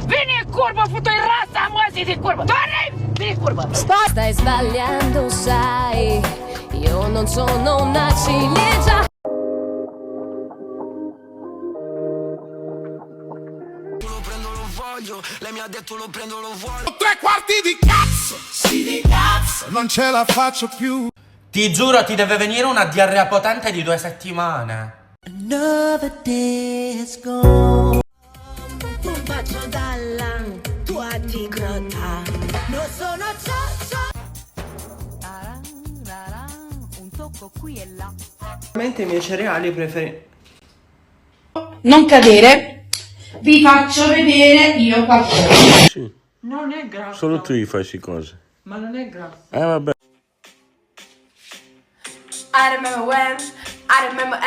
Vieni in curva, foto in razza, muoviti in curva. Torni, vieni in curva. Stai sbagliando, sai, io non sono una ciliegia. Lo prendo, lo voglio, lei mi ha detto lo prendo, lo voglio. 3 quarti di cazzo, sì di cazzo, non ce la faccio più. Ti giuro, ti deve venire una diarrea potente di 2 settimane. Another day is gone. Un bacio dalla tua tigrota. Non sono cioccia. Un tocco qui e là. Veramente i miei cereali preferiti. Non cadere. Vi faccio vedere io qualcosa. Sì, Non è grasso. solo tu gli fai queste cose. Ma non è grasso. Vabbè. I remember when, I remember